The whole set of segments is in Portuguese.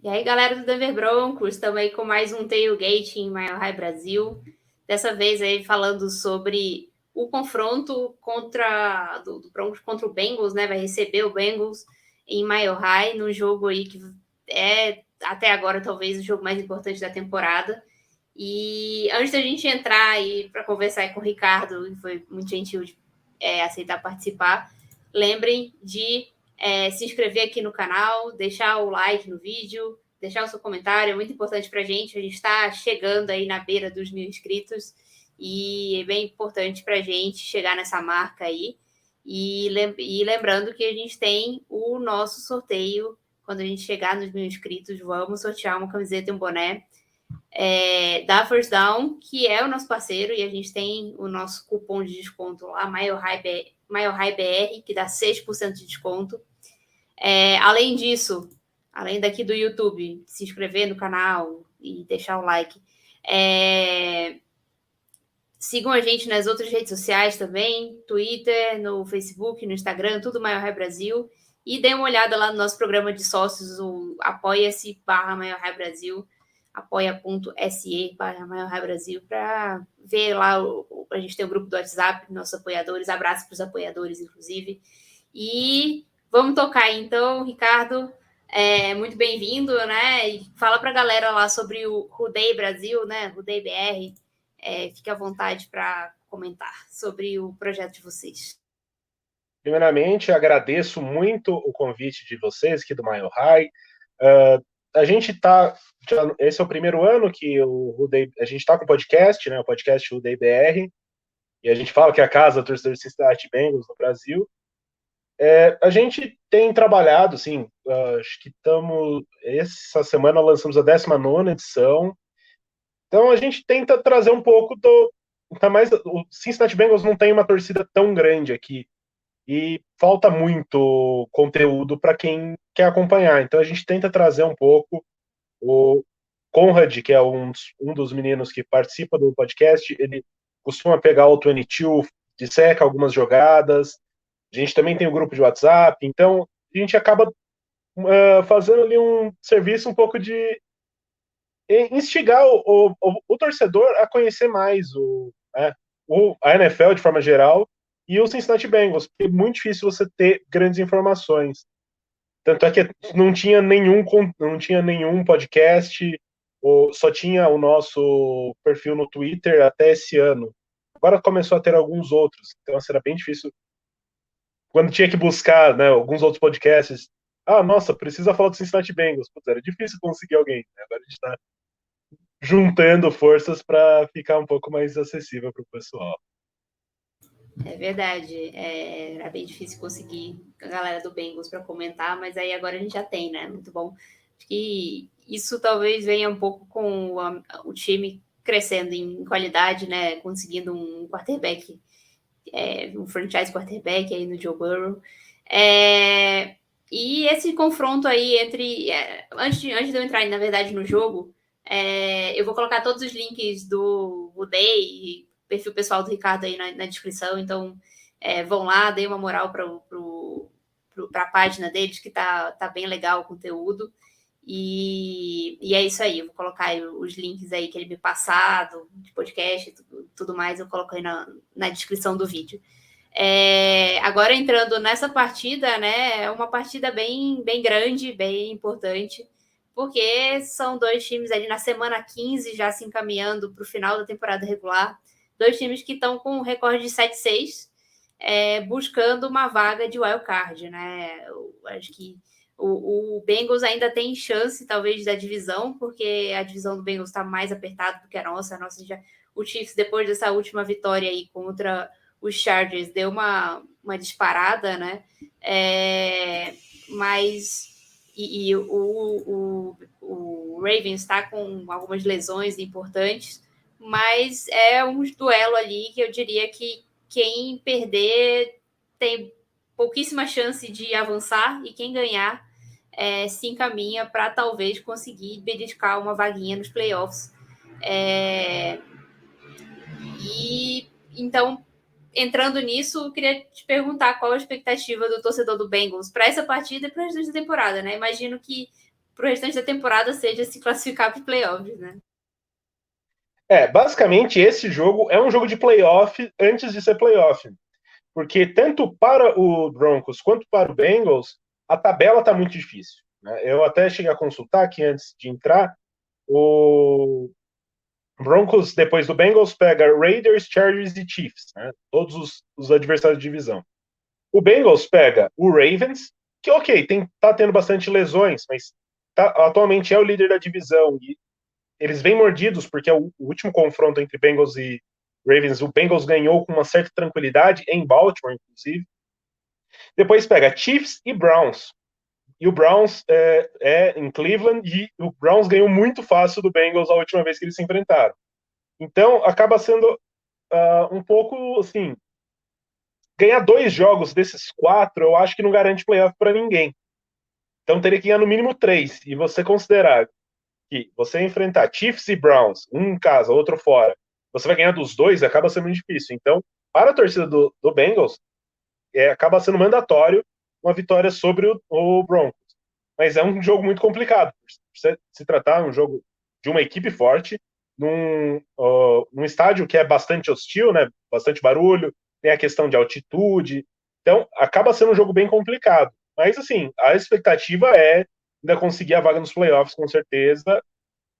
E aí, galera do Denver Broncos, estamos aí com mais um Tailgate em Mile High Brasil. Dessa vez aí falando sobre o confronto do Broncos contra o Bengals, né? Vai receber o Bengals em Mile High, num jogo aí que é, até agora, talvez o jogo mais importante da temporada. E antes da gente entrar aí para conversar aí com o Ricardo, que foi muito gentil de aceitar participar, lembrem de se inscrever aqui no canal, deixar o like no vídeo, deixar o seu comentário, é muito importante para a gente está chegando aí na beira dos 1.000 inscritos e é bem importante para a gente chegar nessa marca aí. E lembrando que a gente tem o nosso sorteio, quando a gente chegar nos 1.000 inscritos, vamos sortear uma camiseta e um boné da First Down, que é o nosso parceiro, e a gente tem o nosso cupom de desconto lá, MileHighBR, que dá 6% de desconto. Além disso, além daqui do YouTube, se inscrever no canal e deixar o like, sigam a gente nas outras redes sociais também, Twitter, no Facebook, no Instagram, tudo Mile High Brasil, e dê uma olhada lá no nosso programa de sócios, o apoia-se/Mile High Brasil, apoia.se/Mile High Brasil, para ver lá, a gente tem o grupo do WhatsApp, nossos apoiadores, abraço para os apoiadores, inclusive. E vamos tocar aí, então, Ricardo, muito bem-vindo, né? E fala para a galera lá sobre o Rudei Brasil, né? Rudei BR. Fique à vontade para comentar sobre o projeto de vocês. Primeiramente, agradeço muito o convite de vocês aqui do Mile High. A gente está. Esse é o primeiro ano que a gente está com o podcast, né? O podcast Rudei BR, e a gente fala que é a casa do torcedor de Cincinnati Bengals no Brasil. A gente tem trabalhado, assim, acho que estamos. Essa semana lançamos a 19ª edição. Então a gente tenta trazer um pouco do. Tá mais, o Cincinnati Bengals não tem uma torcida tão grande aqui. E falta muito conteúdo para quem quer acompanhar. Então a gente tenta trazer um pouco. O Conrad, que é um dos meninos que participa do podcast, ele costuma pegar o 22, disseca algumas jogadas. A gente também tem o grupo de WhatsApp, então a gente acaba fazendo ali um serviço um pouco de instigar o torcedor a conhecer mais a NFL de forma geral e o Cincinnati Bengals, porque é muito difícil você ter grandes informações. Tanto é que não tinha nenhum podcast, só tinha o nosso perfil no Twitter até esse ano. Agora começou a ter alguns outros, então era bem difícil. Quando tinha que buscar, né, alguns outros podcasts, nossa, precisa falar do Cincinnati Bengals. Putz, era difícil conseguir alguém. Né? Agora a gente está juntando forças para ficar um pouco mais acessível para o pessoal. É verdade, era bem difícil conseguir a galera do Bengals para comentar, mas aí agora a gente já tem, né? Muito bom. Acho que isso talvez venha um pouco com o time crescendo em qualidade, né? Conseguindo um quarterback, um franchise quarterback aí no Joe Burrow. E esse confronto aí entre. Antes de eu entrar, na verdade, no jogo, eu vou colocar todos os links do Day e perfil pessoal do Ricardo aí na descrição. Então, vão lá, deem uma moral para a página deles, que tá bem legal o conteúdo. E é isso aí, eu vou colocar aí os links aí que ele me passado, de podcast e tudo mais, eu coloco aí na descrição do vídeo. Agora entrando nessa partida, né, é uma partida bem, bem grande, bem importante, porque são dois times ali na semana 15 já se encaminhando para o final da temporada regular, dois times que estão com um recorde de 7-6, buscando uma vaga de wildcard, né? Eu acho que o Bengals ainda tem chance, talvez, da divisão, porque a divisão do Bengals está mais apertada do que a nossa. O Chiefs, depois dessa última vitória aí contra os Chargers, deu uma disparada, né? Mas o Ravens está com algumas lesões importantes, mas é um duelo ali que eu diria que quem perder tem pouquíssima chance de avançar e quem ganhar se encaminha para talvez conseguir beliscar uma vaguinha nos playoffs. E então, entrando nisso, eu queria te perguntar qual a expectativa do torcedor do Bengals para essa partida e para as duas da temporada, né? Imagino que pro restante da temporada seja se classificar para playoffs, né? Basicamente esse jogo é um jogo de playoff antes de ser playoff. Porque tanto para o Broncos quanto para o Bengals, a tabela está muito difícil. Né? Eu até cheguei a consultar aqui antes de entrar, o Broncos, depois do Bengals, pega Raiders, Chargers e Chiefs, né? Todos os adversários de divisão. O Bengals pega o Ravens, que ok, tá tendo bastante lesões, mas atualmente é o líder da divisão. E eles vêm mordidos, porque é o último confronto entre Bengals e Ravens, o Bengals ganhou com uma certa tranquilidade, em Baltimore, inclusive. Depois pega Chiefs e Browns. E o Browns é em Cleveland, e o Browns ganhou muito fácil do Bengals a última vez que eles se enfrentaram. Então, acaba sendo um pouco, assim, ganhar 2 jogos desses 4, eu acho que não garante playoff para ninguém. Então, teria que ganhar no mínimo 3. E você considerar que você enfrentar Chiefs e Browns, um em casa, outro fora, você vai ganhar dos 2, acaba sendo muito difícil. Então, para a torcida do Bengals, acaba sendo mandatório uma vitória sobre o Broncos. Mas é um jogo muito complicado. Se tratar um jogo de uma equipe forte, num estádio que é bastante hostil, né? Bastante barulho, tem a questão de altitude. Então, acaba sendo um jogo bem complicado. Mas, assim, a expectativa é ainda conseguir a vaga nos playoffs, com certeza.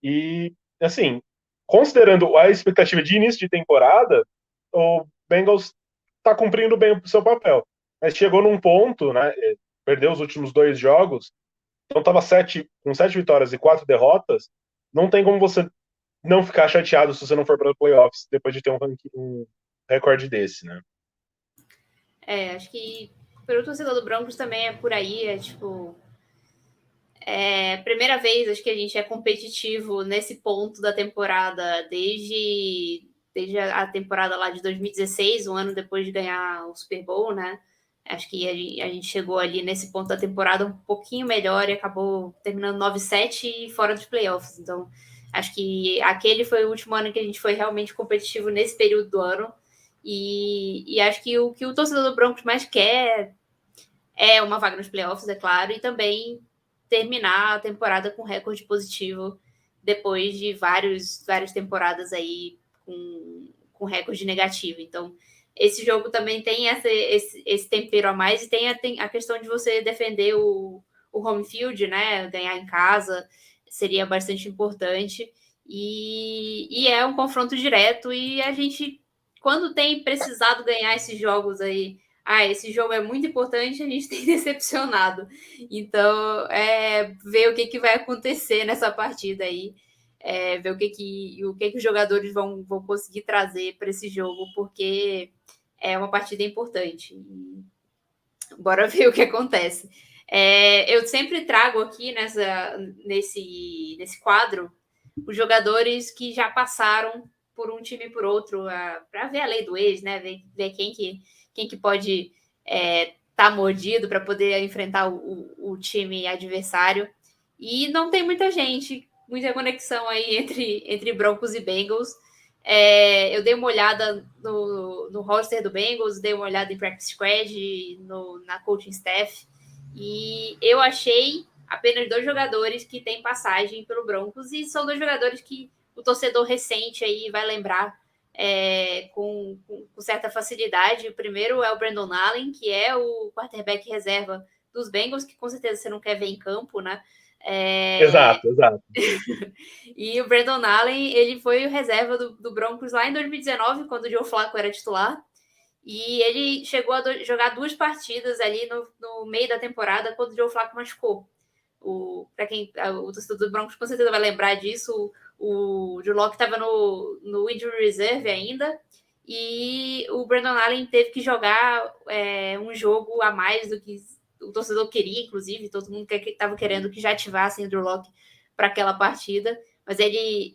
E, assim, considerando a expectativa de início de temporada, o Bengals está cumprindo bem o seu papel. Mas chegou num ponto, né? Perdeu os últimos 2 jogos, então estava com 7 vitórias e 4 derrotas. Não tem como você não ficar chateado se você não for para os playoffs depois de ter um recorde desse, né? Acho que pelo torcedor do Broncos também é por aí, tipo, primeira vez acho que a gente é competitivo nesse ponto da temporada desde a temporada lá de 2016, um ano depois de ganhar o Super Bowl, né? Acho que a gente chegou ali nesse ponto da temporada um pouquinho melhor e acabou terminando 9-7 e fora dos playoffs. Então, acho que aquele foi o último ano que a gente foi realmente competitivo nesse período do ano. E acho que o torcedor do Broncos mais quer é uma vaga nos playoffs, é claro, e também terminar a temporada com recorde positivo depois de várias temporadas aí com recorde negativo. Então, esse jogo também tem esse tempero a mais e tem a questão de você defender o home field, né? Ganhar em casa seria bastante importante. E é um confronto direto e a gente, quando tem precisado ganhar esses jogos aí, esse jogo é muito importante, a gente tem decepcionado. Então, ver o que vai acontecer nessa partida aí, ver o que os jogadores vão conseguir trazer para esse jogo, porque é uma partida importante. Bora ver o que acontece. Eu sempre trago aqui nesse quadro os jogadores que já passaram por um time e por outro, para ver a lei do ex, né? Ver quem que pode tá mordido para poder enfrentar o time adversário. E não tem muita gente, muita conexão aí entre Broncos e Bengals. Eu dei uma olhada no roster do Bengals, dei uma olhada em practice squad, na coaching staff, e eu achei apenas 2 jogadores que têm passagem pelo Broncos, e são 2 jogadores que o torcedor recente aí vai lembrar com certa facilidade. O primeiro é o Brandon Allen, que é o quarterback reserva dos Bengals, que com certeza você não quer ver em campo, né? Exato, exato. E o Brandon Allen, ele foi o reserva do Broncos lá em 2019, quando o Joe Flacco era titular. E ele chegou a jogar 2 partidas ali no meio da temporada, quando o Joe Flacco machucou. O torcedor do Broncos com certeza vai lembrar disso. O Drew Lock estava no injury reserve ainda. E o Brandon Allen teve que jogar um jogo a mais do que o torcedor queria, inclusive. Todo mundo estava querendo que já ativassem o Drew Lock para aquela partida. Mas ele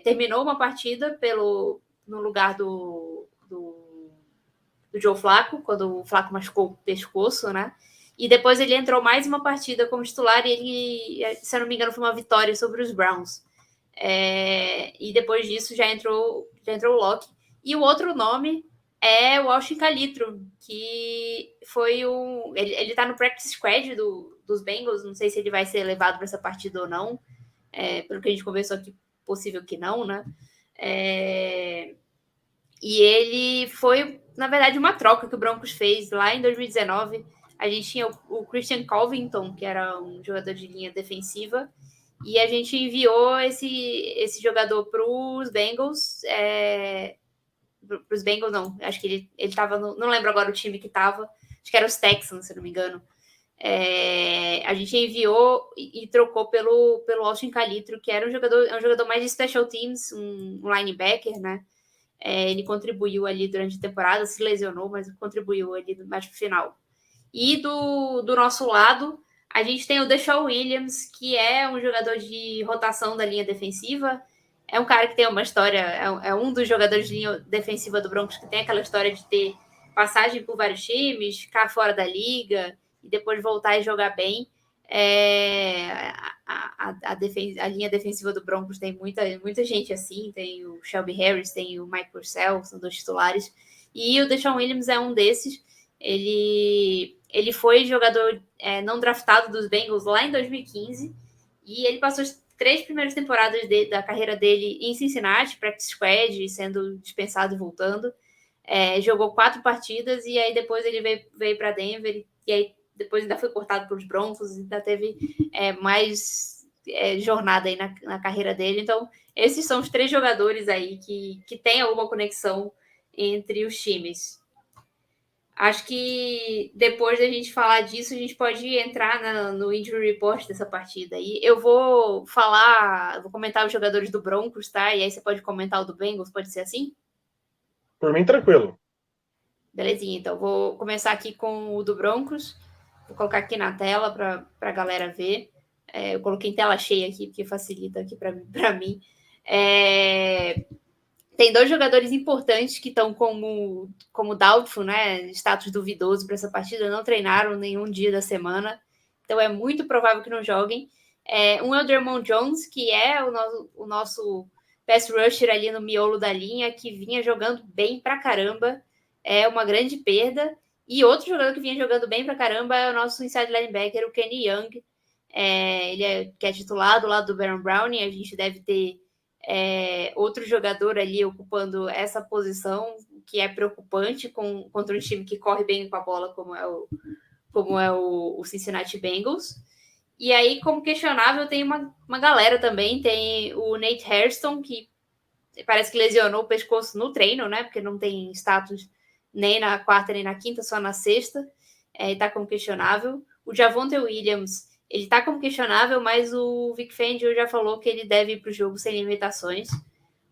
terminou uma partida no lugar do Joe Flacco, quando o Flacco machucou o pescoço, né? E depois ele entrou mais uma partida como titular e ele, se eu não me engano, foi uma vitória sobre os Browns. E depois disso já entrou o Locke. E o outro nome é o Austin Calitro, que foi ele tá no practice squad dos Bengals, não sei se ele vai ser levado para essa partida ou não, pelo que a gente conversou aqui, possível que não, né? E ele foi, na verdade, uma troca que o Broncos fez lá em 2019. A gente tinha o Christian Covington, que era um jogador de linha defensiva, e a gente enviou esse jogador para os Bengals. Para os Bengals, não. Acho que ele estava. Não lembro agora o time que estava. Acho que era os Texans, se não me engano. A gente enviou e trocou pelo Austin Calitro, que era um jogador mais de special teams, um linebacker, né? Ele contribuiu ali durante a temporada, se lesionou, mas contribuiu ali mais pro final. E do nosso lado, a gente tem o Deshaun Williams, que é um jogador de rotação da linha defensiva. É um cara que tem uma história, é um dos jogadores de linha defensiva do Broncos que tem aquela história de ter passagem por vários times, ficar fora da liga e depois voltar e jogar bem. A linha defensiva do Broncos tem muita gente assim, tem o Shelby Harris, tem o Mike Purcell, são dois titulares, e o Deshaun Williams é um desses. Ele foi jogador não draftado dos Bengals lá em 2015, e ele passou as 3 primeiras temporadas da carreira dele em Cincinnati, practice squad, sendo dispensado e voltando. Jogou 4 partidas, e aí depois ele veio para Denver, e aí depois ainda foi cortado pelos Broncos, ainda teve mais jornada aí na carreira dele. Então, esses são os 3 jogadores aí que têm alguma conexão entre os times. Acho que depois da gente falar disso, a gente pode entrar no injury report dessa partida aí. Eu vou comentar os jogadores do Broncos, tá? E aí você pode comentar o do Bengals, pode ser assim? Por mim, tranquilo. Belezinha, então vou começar aqui com o do Broncos. Vou colocar aqui na tela para a galera ver. Eu coloquei em tela cheia aqui, porque facilita aqui para mim. Tem 2 jogadores importantes que estão como doubtful, né? Status duvidoso para essa partida. Não treinaram nenhum dia da semana. Então é muito provável que não joguem. Um é o Dermond Jones, que é o nosso pass rusher ali no miolo da linha, que vinha jogando bem pra caramba. É uma grande perda. E outro jogador que vinha jogando bem pra caramba é o nosso inside linebacker, o Kenny Young. Que é titular do lado do Baron Browning. A gente deve ter outro jogador ali ocupando essa posição, que é preocupante contra um time que corre bem com a bola, como é o Cincinnati Bengals. E aí, como questionável, tem uma galera também. Tem o Nate Hairston, que parece que lesionou o pescoço no treino, né? Porque não tem status nem na quarta nem na quinta, só na sexta. E tá como questionável. O Javonte Williams, ele tá como questionável, mas o Vic Fangio já falou que ele deve ir pro jogo sem limitações.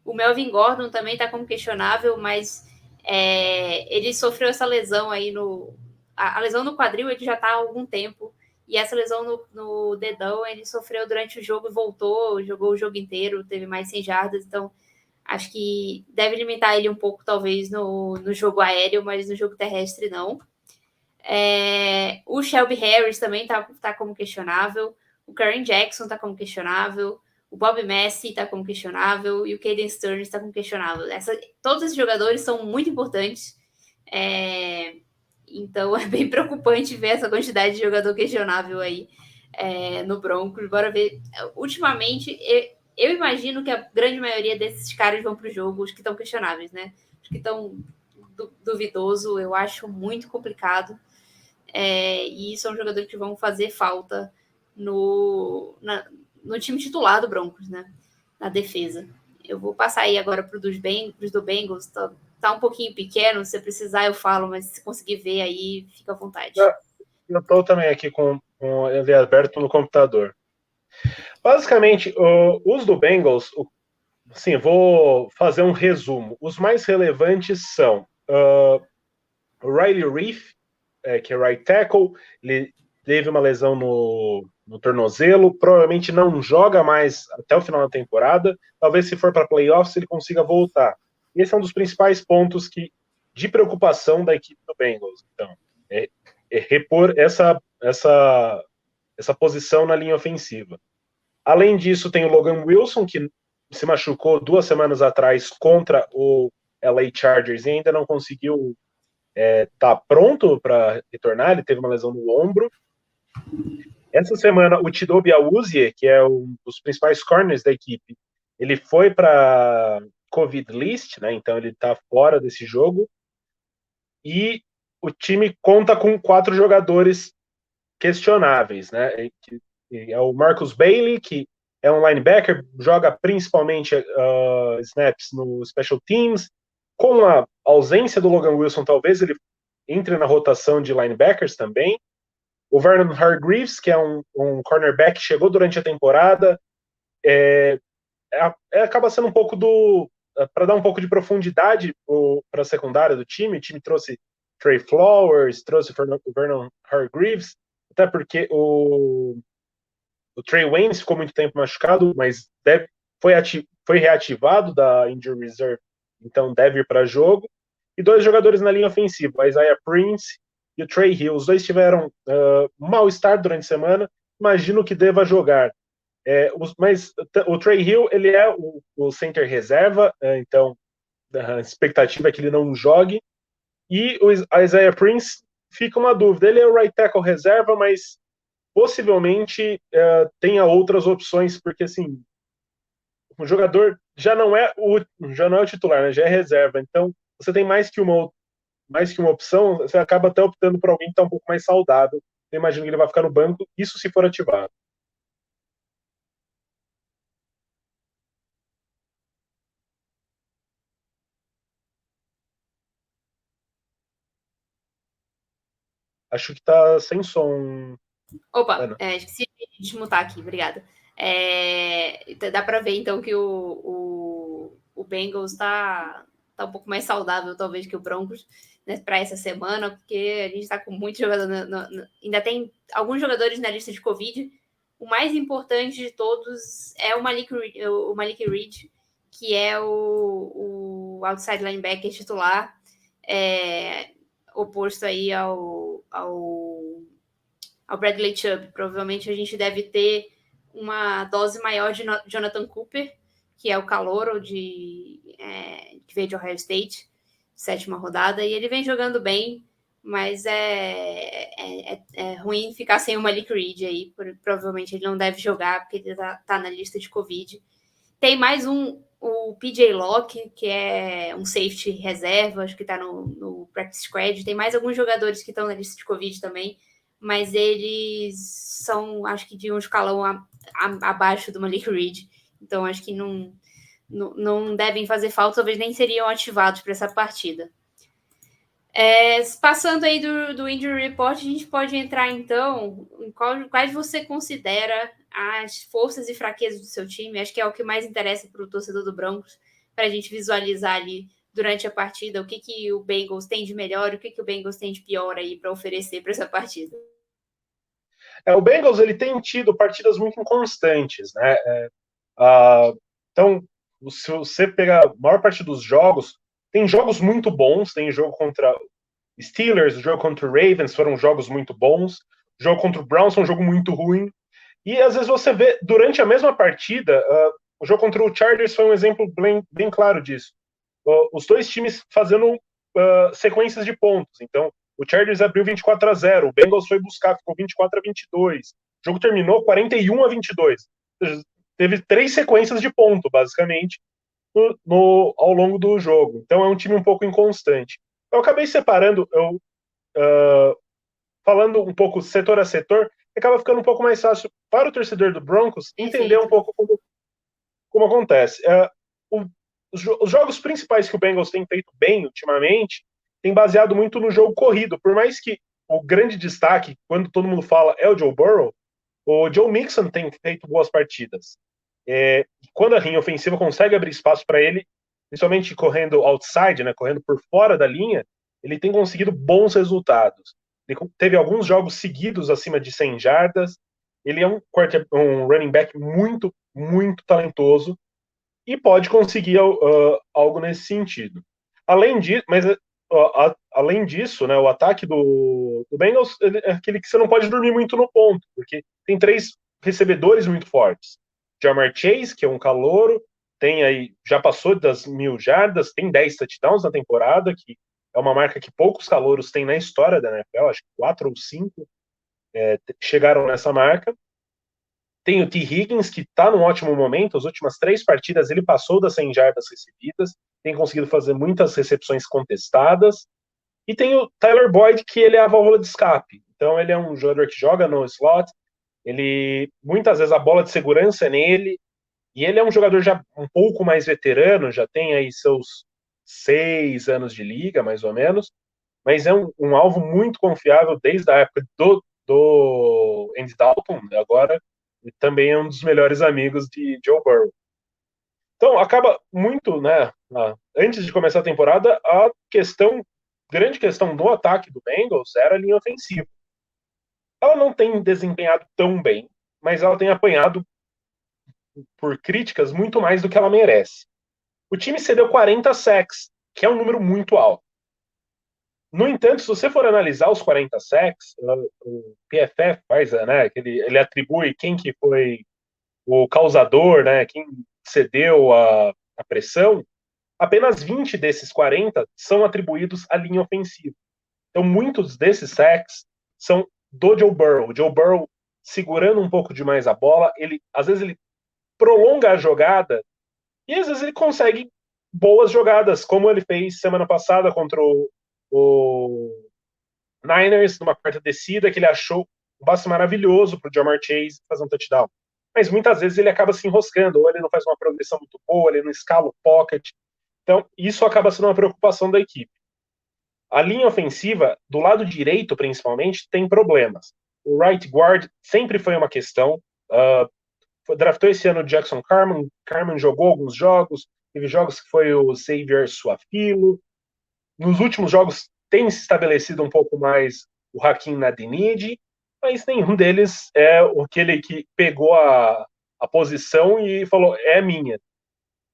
O Melvin Gordon também tá como questionável, mas ele sofreu essa lesão aí a lesão no quadril, ele já tá há algum tempo. E essa lesão no dedão, ele sofreu durante o jogo e voltou, jogou o jogo inteiro, teve mais 100 jardas, então acho que deve limitar ele um pouco, talvez, no jogo aéreo, mas no jogo terrestre não. O Shelby Harris também tá como questionável, o Karen Jackson tá como questionável, o Bob Messi tá como questionável e o Caden Stearns tá como questionável. Todos esses jogadores são muito importantes, então é bem preocupante ver essa quantidade de jogador questionável aí no Broncos. Bora ver. Ultimamente, eu imagino que a grande maioria desses caras vão para o jogo, os que estão questionáveis, né? Os que estão duvidoso, eu acho muito complicado. E são jogadores que vão fazer falta no time titular do Broncos, né? Na defesa. Eu vou passar aí agora para os do Bengals. Tá um pouquinho pequeno, se precisar eu falo, mas se conseguir ver aí, fica à vontade. Eu estou também aqui com ele aberto no computador. Basicamente, os do Bengals, sim, vou fazer um resumo. Os mais relevantes são o Riley Reef, que é right tackle, ele teve uma lesão no tornozelo, provavelmente não joga mais até o final da temporada, talvez se for para playoffs ele consiga voltar. Esse é um dos principais pontos de preocupação da equipe do Bengals. Então, repor essa posição na linha ofensiva. Além disso, tem o Logan Wilson, que se machucou 2 semanas atrás contra o LA Chargers e ainda não conseguiu tá pronto para retornar, ele teve uma lesão no ombro. Essa semana, o Chidobe Awuzie, que é um dos principais corners da equipe, ele foi para COVID list, né? Então ele está fora desse jogo. E o time conta com 4 jogadores questionáveis, né? É o Marcus Bailey, que é um linebacker, joga principalmente snaps no Special Teams. Com a ausência do Logan Wilson, talvez ele entre na rotação de linebackers também. O Vernon Hargreaves, que é um cornerback, chegou durante a temporada, acaba sendo um pouco para dar um pouco de profundidade para a secundária do time. O time trouxe Trey Flowers, trouxe o Vernon Hargreaves, até porque o Trey Waynes ficou muito tempo machucado, mas foi reativado da Injury Reserve, então deve ir para jogo. E 2 jogadores na linha ofensiva, a Isaiah Prince e o Trey Hill. Os dois tiveram mal-estar durante a semana, imagino que deva jogar. Mas o Trey Hill, ele é o center reserva, então a expectativa é que ele não jogue. E o Isaiah Prince, fica uma dúvida, ele é o right tackle reserva, mas possivelmente tenha outras opções, porque assim, o jogador já não é o titular, né? Já é reserva. Então, você tem mais que uma opção, você acaba até optando por alguém que está um pouco mais saudável. Eu imagino que ele vai ficar no banco, isso se for ativado. Acho que está sem som. Opa, esqueci de desmutar aqui, obrigada. Dá para ver, então, que o Bengals está um pouco mais saudável, talvez, que o Broncos, né, para essa semana, porque a gente está com muitos jogadores. Ainda tem alguns jogadores na lista de Covid. O mais importante de todos é o Malik Reed, que é o outside linebacker titular, oposto aí ao Bradley Chubb. Provavelmente a gente deve ter uma dose maior de Jonathan Cooper, que é o calouro que veio de Ohio State, 7ª rodada, e ele vem jogando bem, mas é ruim ficar sem o Malik Reed aí, provavelmente ele não deve jogar, porque ele tá na lista de Covid. Tem mais o PJ Locke, que é um safety reserva, acho que está no practice squad. Tem mais alguns jogadores que estão na lista de Covid também, mas eles são, acho que, de um escalão abaixo do Malik Reed. Então, acho que não devem fazer falta, talvez nem seriam ativados para essa partida. Passando aí do Injury Report, a gente pode entrar, então, em quais você considera as forças e fraquezas do seu time. Acho que é o que mais interessa para o torcedor do Broncos, para a gente visualizar ali durante a partida o que o Bengals tem de melhor e o que o Bengals tem de pior aí para oferecer para essa partida. O Bengals, ele tem tido partidas muito inconstantes, né? Então, se você pegar a maior parte dos jogos, tem jogos muito bons, tem jogo contra Steelers, o jogo contra o Ravens foram jogos muito bons, o jogo contra o Browns foi um jogo muito ruim, e às vezes você vê, durante a mesma partida, o jogo contra o Chargers foi um exemplo bem claro disso. Os dois times fazendo sequências de pontos. Então, o Chargers abriu 24-0, o Bengals foi buscar, ficou 24-22. O jogo terminou 41-22. Teve 3 sequências de ponto, basicamente, ao longo do jogo. Então, é um time um pouco inconstante. Eu acabei separando, falando um pouco setor a setor, acaba ficando um pouco mais fácil para o torcedor do Broncos entender um pouco como acontece. Os jogos principais que o Bengals tem feito bem ultimamente tem baseado muito no jogo corrido. Por mais que o grande destaque, quando todo mundo fala, é o Joe Burrow, o Joe Mixon tem feito boas partidas. Quando a linha ofensiva consegue abrir espaço para ele, principalmente correndo outside, né, correndo por fora da linha, ele tem conseguido bons resultados. Ele teve alguns jogos seguidos acima de 100 jardas. Ele é um running back muito, muito talentoso e pode conseguir algo nesse sentido. Além disso, né, o ataque do Bengals é aquele que você não pode dormir muito no ponto, porque tem 3 recebedores muito fortes. Ja'Marr Chase, que é um calouro, tem aí, já passou das 1.000 jardas, tem 10 touchdowns na temporada, que é uma marca que poucos calouros têm na história da NFL, acho que 4 ou 5 chegaram nessa marca. Tem o T. Higgins, que está num ótimo momento, as últimas 3 partidas ele passou das 100 jardas recebidas, tem conseguido fazer muitas recepções contestadas, e tem o Tyler Boyd, que ele é a válvula de escape, então ele é um jogador que joga no slot, ele, muitas vezes a bola de segurança é nele, e ele é um jogador já um pouco mais veterano, já tem aí seus 6 anos de liga, mais ou menos, mas é um alvo muito confiável desde a época do Andy Dalton, agora também é um dos melhores amigos de Joe Burrow. Então, acaba muito, né, antes de começar a temporada, grande questão do ataque do Bengals era a linha ofensiva. Ela não tem desempenhado tão bem, mas ela tem apanhado por críticas muito mais do que ela merece. O time cedeu 40 sacks, que é um número muito alto. No entanto, se você for analisar os 40 sacks, o PFF faz, né, ele atribui quem que foi o causador, né, quem cedeu a pressão, apenas 20 desses 40 são atribuídos à linha ofensiva. Então, muitos desses sacks são do Joe Burrow. O Joe Burrow segurando um pouco demais a bola, às vezes ele prolonga a jogada e às vezes ele consegue boas jogadas, como ele fez semana passada contra o Niners, numa quarta descida, que ele achou um passe maravilhoso para o Ja'Marr Chase fazer um touchdown. Mas muitas vezes ele acaba se enroscando, ou ele não faz uma progressão muito boa, ele não escala o pocket. Então, isso acaba sendo uma preocupação da equipe. A linha ofensiva, do lado direito principalmente, tem problemas. O right guard sempre foi uma questão. Draftou esse ano o Jackson Carman. Carman jogou alguns jogos. Teve jogos que foi o Xavier Suafilo. Nos últimos jogos tem se estabelecido um pouco mais o Hakeem Nadenidi, mas nenhum deles é aquele que pegou a posição e falou, é minha.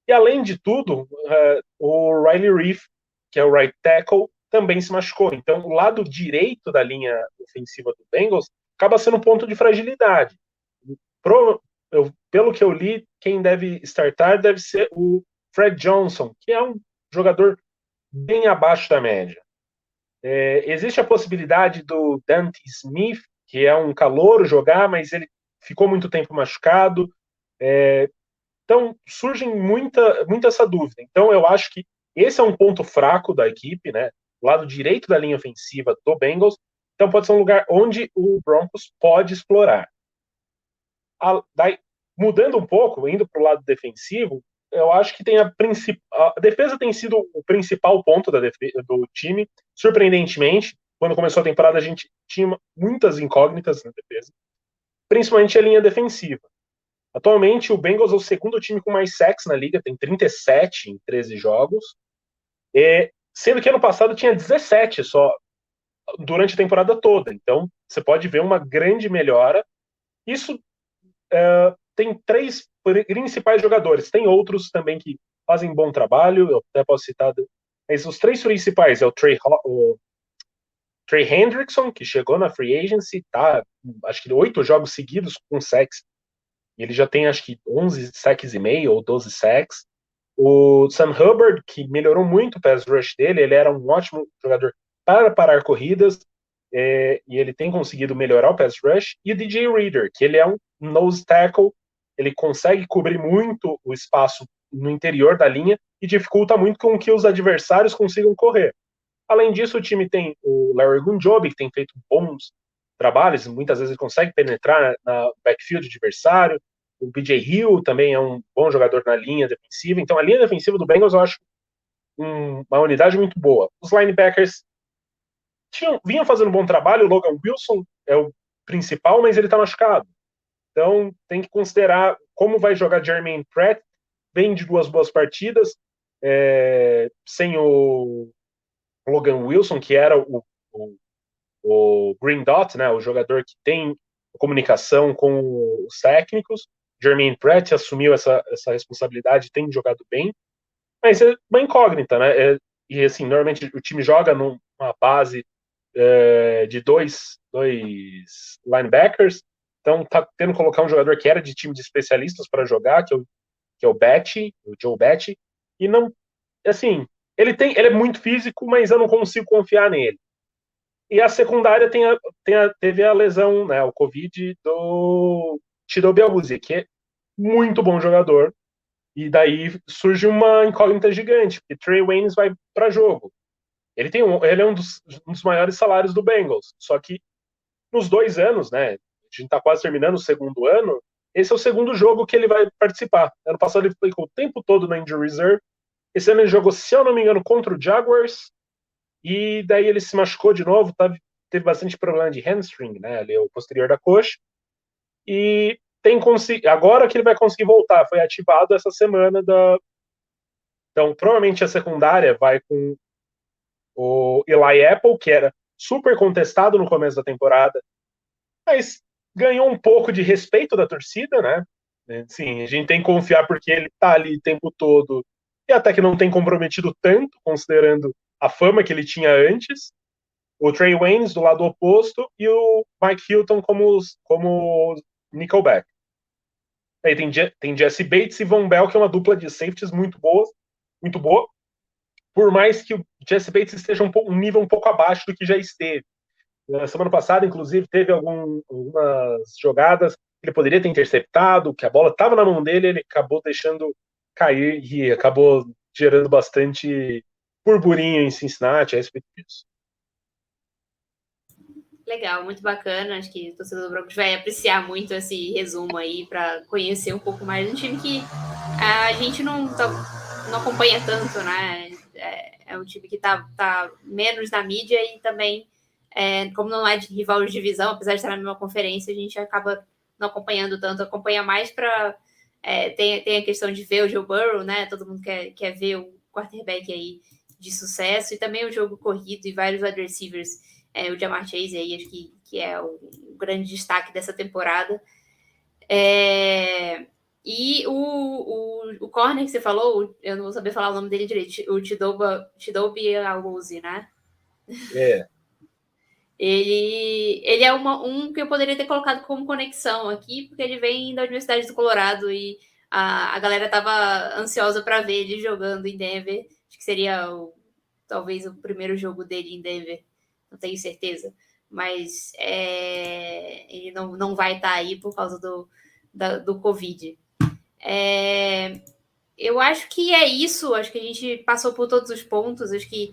E além de tudo, o Riley Reef, que é o right tackle, também se machucou. Então, o lado direito da linha ofensiva do Bengals acaba sendo um ponto de fragilidade. Pelo que eu li, quem deve startar deve ser o Fred Johnson, que é um jogador bem abaixo da média. Existe a possibilidade do Dante Smith, que é um calouro, jogar, mas ele ficou muito tempo machucado. Então, surge muita essa dúvida. Então, eu acho que esse é um ponto fraco da equipe, né? O lado direito da linha ofensiva do Bengals. Então, pode ser um lugar onde o Broncos pode explorar. Mudando um pouco, indo para o lado defensivo, eu acho que a defesa tem sido o principal ponto do time. Surpreendentemente, quando começou a temporada, a gente tinha muitas incógnitas na defesa, principalmente a linha defensiva. Atualmente, o Bengals é o segundo time com mais sacks na liga, tem 37 em 13 jogos, sendo que ano passado tinha 17 só durante a temporada toda. Então, você pode ver uma grande melhora. Isso tem 3 principais jogadores. Tem outros também que fazem bom trabalho, eu até posso citar, mas os 3 principais é o Trey Hendrickson, que chegou na Free Agency, tá, acho que 8 jogos seguidos com sacks. Ele já tem, acho que, 11 sacks e meio ou 12 sacks. O Sam Hubbard, que melhorou muito o pass rush dele, ele era um ótimo jogador para parar corridas, e ele tem conseguido melhorar o pass rush. E o DJ Reader, que ele é um nose tackle, ele consegue cobrir muito o espaço no interior da linha e dificulta muito com que os adversários consigam correr. Além disso, o time tem o Larry Gunjobi, que tem feito bons trabalhos, muitas vezes ele consegue penetrar na backfield adversário. O BJ Hill também é um bom jogador na linha defensiva. Então, a linha defensiva do Bengals eu acho uma unidade muito boa. Os linebackers vinham fazendo um bom trabalho. O Logan Wilson é o principal, mas ele está machucado. Então, tem que considerar como vai jogar Jermaine Pratt. Vem de 2 boas partidas, sem o Logan Wilson, que era o Green Dot, né, o jogador que tem comunicação com os técnicos. Jermaine Pratt assumiu essa responsabilidade, tem jogado bem, mas é uma incógnita, né? E assim, normalmente o time joga numa base de dois linebackers, então tá tendo que colocar um jogador que era de time de especialistas para jogar, que é o que é o Betty, o Joe Betty, e não, assim, ele é muito físico, mas eu não consigo confiar nele. E a secundária teve a lesão, né, o Covid do Chidobe Awuzie, que é muito bom jogador, e daí surge uma incógnita gigante, porque Trey Waynes vai para jogo. Ele é um dos maiores salários do Bengals, só que nos 2 anos, né, a gente está quase terminando o segundo ano, esse é o segundo jogo que ele vai participar. Ano passado ele ficou o tempo todo na injury reserve, esse ano ele jogou, se eu não me engano, contra o Jaguars, e daí ele se machucou de novo, teve bastante problema de hamstring, né, ali o posterior da coxa, e agora que ele vai conseguir voltar, foi ativado essa semana então provavelmente a secundária vai com o Eli Apple, que era super contestado no começo da temporada, mas ganhou um pouco de respeito da torcida, né? Sim, a gente tem que confiar porque ele tá ali o tempo todo e até que não tem comprometido tanto, considerando a fama que ele tinha antes. O Trey Waynes do lado oposto e o Mike Hilton como nickelback. Aí tem Jesse Bates e Von Bell, que é uma dupla de safeties muito boa, por mais que o Jesse Bates esteja um nível um pouco abaixo do que já esteve. Na semana passada, inclusive, teve algumas jogadas que ele poderia ter interceptado, que a bola estava na mão dele, ele acabou deixando cair e acabou gerando bastante burburinho em Cincinnati a respeito disso. Legal, muito bacana. Acho que o torcedor do Broncos vai apreciar muito esse resumo aí para conhecer um pouco mais um time que a gente não acompanha tanto, né? É um time que tá menos na mídia e também, como não é de rival de divisão, apesar de estar na mesma conferência, a gente acaba não acompanhando tanto, acompanha mais para. Tem a questão de ver o Joe Burrow, né? Todo mundo quer ver o quarterback aí de sucesso, e também o jogo corrido e vários wide receivers. O Ja'Marr Chase aí, acho que é o grande destaque dessa temporada. E o corner que você falou, eu não vou saber falar o nome dele direito, o Chidobe Awuzie, né? Ele é um que eu poderia ter colocado como conexão aqui, porque ele vem da Universidade do Colorado e a galera estava ansiosa para ver ele jogando em Denver. Acho que seria talvez o primeiro jogo dele em Denver, não tenho certeza. Mas ele não vai estar aí por causa do Covid. Eu acho que é isso, acho que a gente passou por todos os pontos, acho que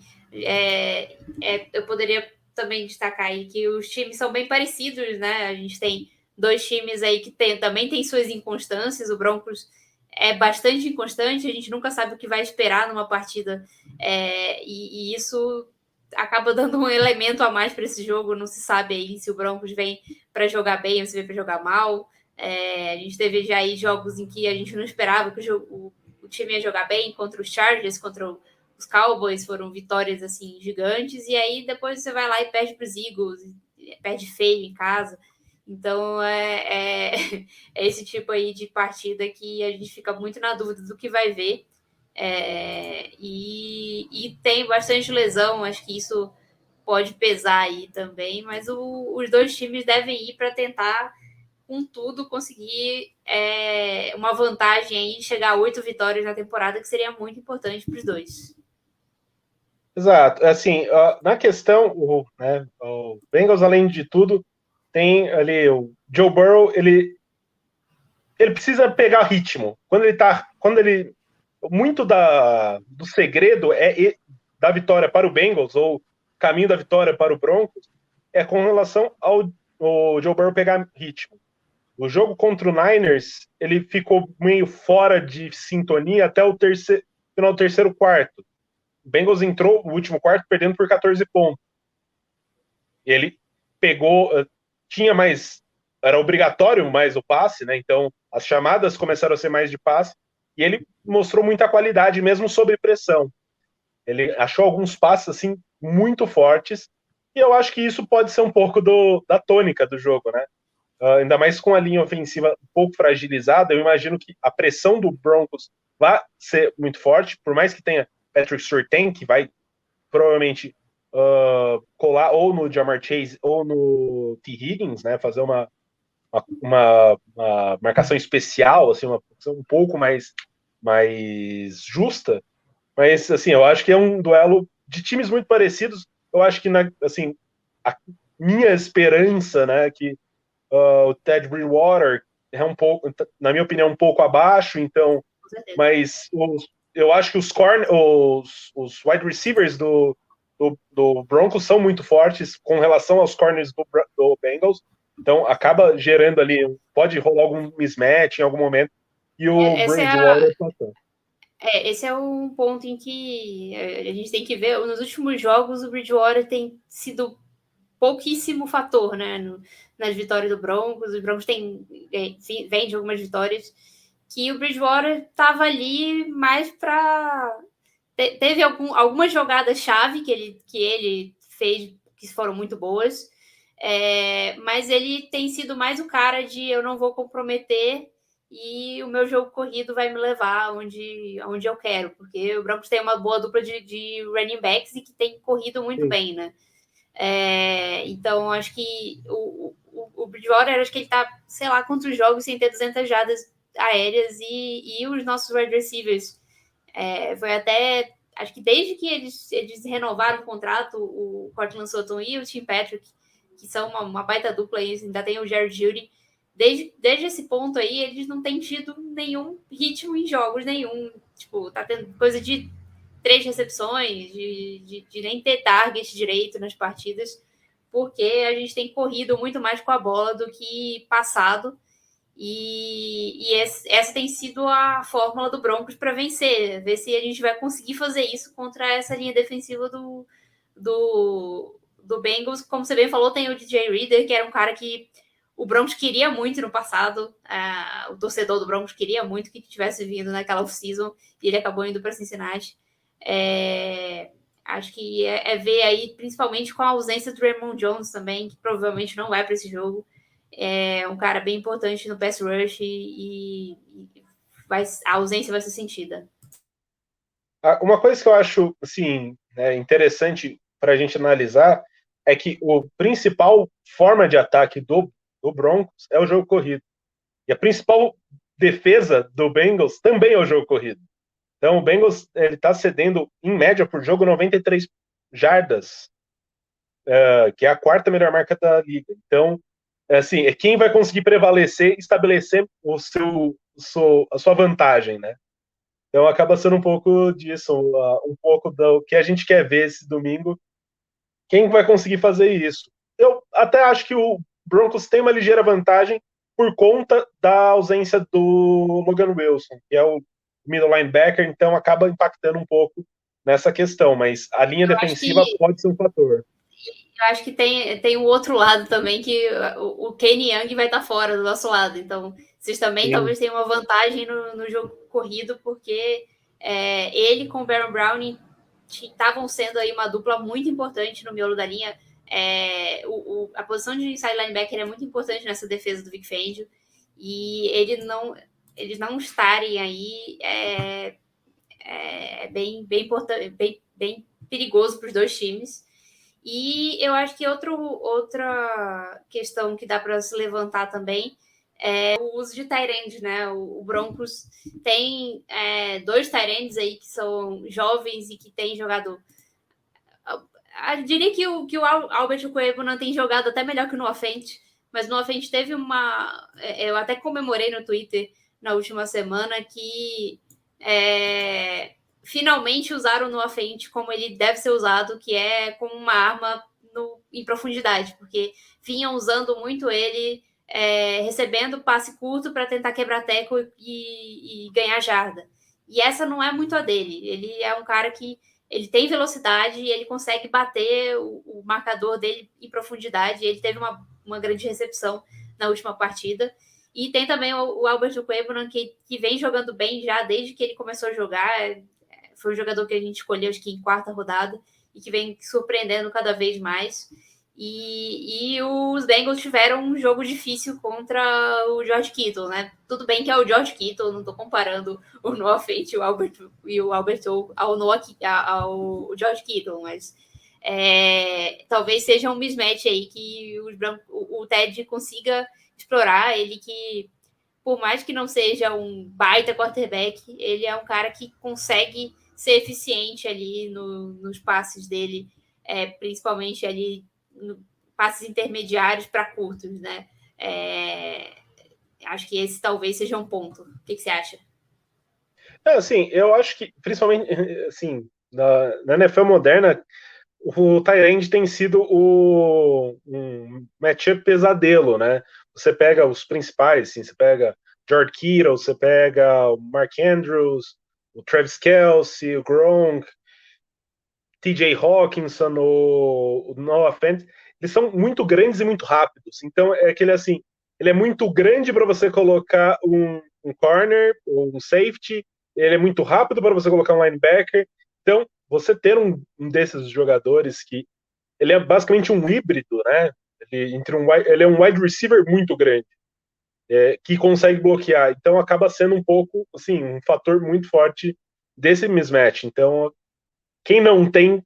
eu poderia também destacar aí que os times são bem parecidos, né? A gente tem 2 times aí que também tem suas inconstâncias, o Broncos é bastante inconstante, a gente nunca sabe o que vai esperar numa partida, e isso acaba dando um elemento a mais para esse jogo, não se sabe aí se o Broncos vem para jogar bem ou se vem para jogar mal. A gente teve já aí jogos em que a gente não esperava que o time ia jogar bem, contra os Chargers, contra os Cowboys, foram vitórias assim gigantes, e aí depois você vai lá e perde para os Eagles, perde feio em casa. Então é esse tipo aí de partida que a gente fica muito na dúvida do que vai ver. E tem bastante lesão, acho que isso pode pesar aí também, mas os 2 times devem ir para tentar com tudo conseguir uma vantagem aí, chegar a 8 vitórias na temporada, que seria muito importante para os 2. Exato. Assim, na questão, o Bengals, além de tudo, tem ali o Joe Burrow, ele precisa pegar ritmo. Muito do segredo da vitória para o Bengals, ou caminho da vitória para o Broncos, é com relação ao Joe Burrow pegar ritmo. O jogo contra o Niners, ele ficou meio fora de sintonia até o final do terceiro quarto. O Bengals entrou no último quarto perdendo por 14 pontos. Ele pegou, era obrigatório mais o passe, né? Então as chamadas começaram a ser mais de passe, e ele mostrou muita qualidade mesmo sob pressão. Ele achou alguns passes assim muito fortes, e eu acho que isso pode ser um pouco da tônica do jogo, né? Ainda mais com a linha ofensiva um pouco fragilizada, eu imagino que a pressão do Broncos vai ser muito forte, por mais que tenha Patrick Surtain, que vai provavelmente colar ou no Ja'Marr Chase ou no T. Higgins, né, fazer uma marcação especial, assim, uma marcação um pouco mais mais justa, mas assim, eu acho que é um duelo de times muito parecidos. Eu acho que assim, a minha esperança, né, que o Ted Bridgewater é um pouco, na minha opinião, um pouco abaixo, então, mas eu acho que os wide receivers do Broncos são muito fortes com relação aos corners do Bengals, então acaba gerando ali, pode rolar algum mismatch em algum momento, e o Bridgewater passou. Esse é um ponto em que a gente tem que ver. Nos últimos jogos, o Bridgewater tem sido pouquíssimo fator, né? Nas vitórias do Broncos. Os Broncos vêm de algumas vitórias que o Bridgewater estava ali mais para. Teve algumas jogadas-chave que ele fez que foram muito boas, mas ele tem sido mais o cara de eu não vou comprometer e o meu jogo corrido vai me levar onde eu quero, porque o Broncos tem uma boa dupla de running backs e que tem corrido muito bem, né? Então, acho que o Bridgewater, acho que ele tá, sei lá, quantos jogos sem ter 200 jardas aéreas e os nossos wide receivers. Foi até, acho que desde que eles renovaram o contrato, o Cortland Sutton e o Tim Patrick, que são uma baita dupla aí, ainda tem o Jared Judy, desde esse ponto aí, eles não têm tido nenhum ritmo em jogos nenhum. Tipo, tá tendo coisa de 3 recepções, de nem ter target direito nas partidas, porque a gente tem corrido muito mais com a bola do que passado. E essa tem sido a fórmula do Broncos para vencer. Ver se a gente vai conseguir fazer isso contra essa linha defensiva do Bengals. Como você bem falou, tem o DJ Reader, que era um cara que o Broncos queria muito no passado. O torcedor do Broncos queria muito que tivesse vindo naquela off-season e ele acabou indo para Cincinnati. Acho que ver aí, principalmente com a ausência do Raymond Jones também, que provavelmente não vai para esse jogo. É um cara bem importante no pass rush e a ausência vai ser sentida. Uma coisa que eu acho assim, interessante para a gente analisar é que o principal forma de ataque do Broncos é o jogo corrido. E a principal defesa do Bengals também é o jogo corrido. Então o Bengals está cedendo, em média, por jogo, 93 jardas, que é a quarta melhor marca da liga. Então, assim, é quem vai conseguir prevalecer e estabelecer a sua vantagem, né? Então acaba sendo um pouco disso, um pouco do que a gente quer ver esse domingo. Quem vai conseguir fazer isso? Eu até acho que o Broncos tem uma ligeira vantagem por conta da ausência do Logan Wilson, que é o middle linebacker, então acaba impactando um pouco nessa questão, mas a linha defensiva pode ser um fator. Eu acho que tem o outro lado também, que o Kenny Young vai estar fora do nosso lado. Então, vocês também talvez tenham uma vantagem no jogo corrido, porque ele com o Baron Browning estavam sendo aí uma dupla muito importante no miolo da linha. A posição de inside linebacker é muito importante nessa defesa do Vic Fangio. E eles não estarem aí bem importante, bem perigoso para os dois times. E eu acho que outra questão que dá para se levantar também é o uso de tight end, né? O Broncos tem 2 tight ends aí que são jovens e que têm jogado. Eu diria que o Albert Coebo não tem jogado até melhor que o Noah Fant, mas o Noah Fant teve uma. Eu até comemorei no Twitter na última semana que finalmente usaram o Noah Fant como ele deve ser usado, que é como uma arma em profundidade, porque vinham usando muito ele recebendo passe curto para tentar quebrar teco e ganhar jarda. E essa não é muito a dele. Ele é um cara que ele tem velocidade e ele consegue bater o marcador dele em profundidade. Ele teve uma grande recepção na última partida. E tem também o Albert Quebonan, que vem jogando bem já desde que ele começou a jogar. Foi um jogador que a gente escolheu, acho que em 4ª rodada, e que vem surpreendendo cada vez mais. E os Bengals tiveram um jogo difícil contra o George Kittle, né? Tudo bem que é o George Kittle, não estou comparando o Noah Fant e o Albert ao George Kittle, mas talvez seja um mismatch aí que o Ted consiga explorar, ele que por mais que não seja um baita quarterback, ele é um cara que consegue ser eficiente ali nos passes dele, principalmente ali no passes intermediários para curtos, né? Acho que esse talvez seja um ponto. O que você acha? Assim, eu acho que, principalmente, assim, na NFL moderna, o tight end tem sido um matchup pesadelo, né? Você pega os principais, assim, você pega George Kittle, você pega o Mark Andrews, o Travis Kelce, o Gronk, TJ Hawkinson, o Noah Fant, eles são muito grandes e muito rápidos. Então, é aquele assim, ele é muito grande para você colocar um corner ou um safety, ele é muito rápido para você colocar um linebacker. Então, você ter um desses jogadores que ele é basicamente um híbrido, né? Ele é um wide receiver muito grande, que consegue bloquear. Então, acaba sendo um pouco, assim, um fator muito forte desse mismatch. Então, quem não tem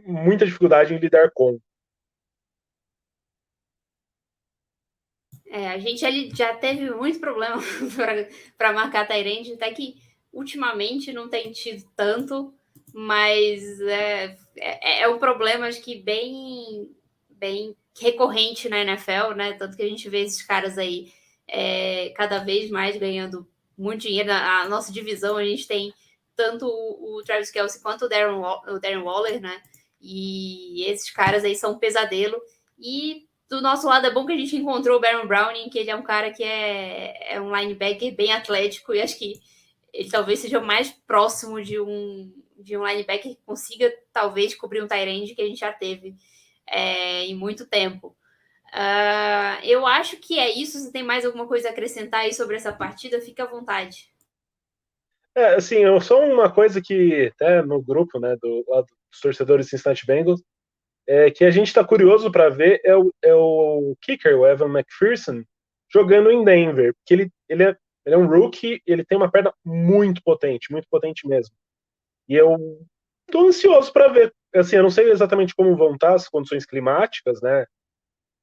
muita dificuldade em lidar com. A gente ali já teve muito problema para marcar Tyrande, até que ultimamente não tem tido tanto, mas é um problema, acho que bem recorrente na NFL, né? Tanto que a gente vê esses caras aí cada vez mais ganhando muito dinheiro. Na nossa divisão, a gente tem tanto o Travis Kelce quanto o Darren Waller, né? E esses caras aí são um pesadelo. E do nosso lado é bom que a gente encontrou o Baron Browning, que ele é um cara que é um linebacker bem atlético, e acho que ele talvez seja o mais próximo de um linebacker que consiga talvez cobrir um tight end que a gente já teve em muito tempo. Eu acho que é isso. Se tem mais alguma coisa a acrescentar aí sobre essa partida, fica à vontade. Assim, eu só uma coisa que até no grupo, né, dos torcedores Cincinnati Bengals, que a gente está curioso para ver é o kicker, o Evan McPherson, jogando em Denver, porque ele é um rookie e ele tem uma perna muito potente mesmo. E eu tô ansioso para ver. Assim, eu não sei exatamente como vão estar as condições climáticas, né?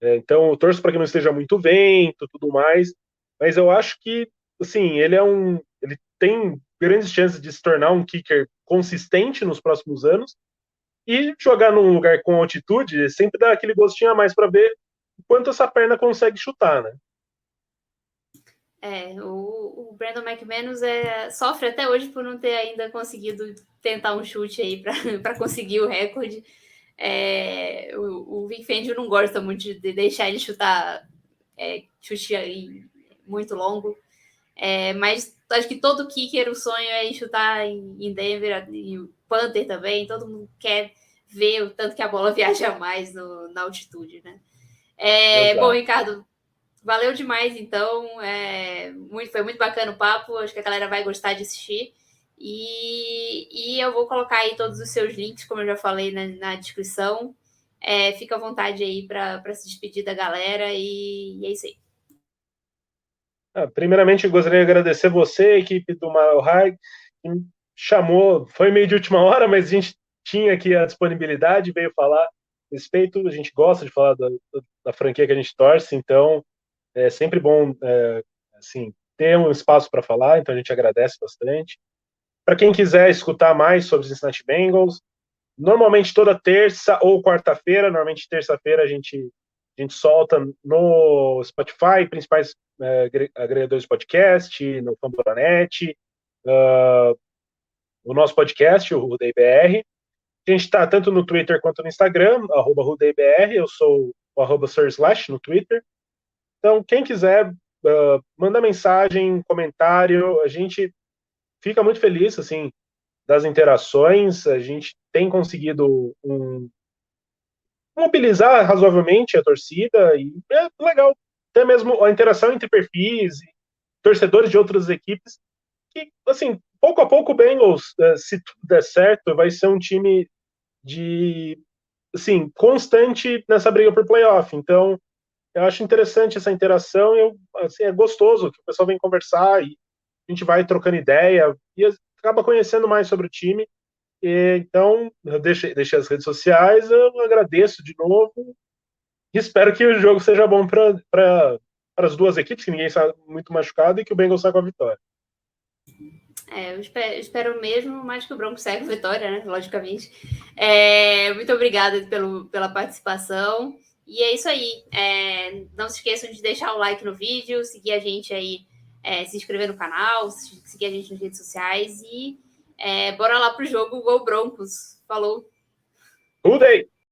Então eu torço para que não esteja muito vento, tudo mais. Mas eu acho que, assim, ele tem grandes chances de se tornar um kicker consistente nos próximos anos. E jogar num lugar com altitude sempre dá aquele gostinho a mais para ver o quanto essa perna consegue chutar, né? O Brandon McManus sofre até hoje por não ter ainda conseguido tentar um chute aí para conseguir o recorde. O Vic Fangio não gosta muito de deixar ele chutar chute aí muito longo. Mas acho que todo kicker, o sonho é chutar em Denver, e o Panther também, todo mundo quer ver o tanto que a bola viaja mais na altitude, né? Bom, Exato. Ricardo, valeu demais, então. Foi muito bacana o papo. Acho que a galera vai gostar de assistir. E eu vou colocar aí todos os seus links, como eu já falei na descrição. Fica à vontade aí para se despedir da galera. E é isso aí. Primeiramente, eu gostaria de agradecer você, a equipe do Mile High, que me chamou, foi meio de última hora, mas a gente tinha aqui a disponibilidade, veio falar a respeito, a gente gosta de falar da franquia que a gente torce, então é sempre bom assim, ter um espaço para falar, então a gente agradece bastante. Para quem quiser escutar mais sobre os Cincinnati Bengals, normalmente toda terça ou quarta-feira, normalmente terça-feira a gente solta no Spotify, principais agregadores de podcast, no Fambonanet, o nosso podcast, o RudeiBR. A gente está tanto no Twitter quanto no Instagram, @RudeiBR, eu sou o @SirSlash no Twitter. Então, quem quiser, manda mensagem, comentário, a gente fica muito feliz, assim, das interações, a gente tem conseguido mobilizar razoavelmente a torcida e é legal. Até mesmo a interação entre perfis e torcedores de outras equipes, que, assim, pouco a pouco o Bengals, se tudo der certo, vai ser um time de, assim, constante nessa briga por playoff. Então, eu acho interessante essa interação e assim, é gostoso que o pessoal vem conversar e a gente vai trocando ideia e acaba conhecendo mais sobre o time. Então, eu deixei as redes sociais, eu agradeço de novo e espero que o jogo seja bom para para as duas equipes, que ninguém está muito machucado e que o Bengals sai com a vitória. Eu espero mesmo, mais que o Broncos saia com a vitória, né? Logicamente. Muito obrigada pela participação. E é isso aí. Não se esqueçam de deixar o like no vídeo, seguir a gente aí, se inscrever no canal, seguir a gente nas redes sociais e bora lá pro jogo Gol Broncos. Falou! Tudo aí!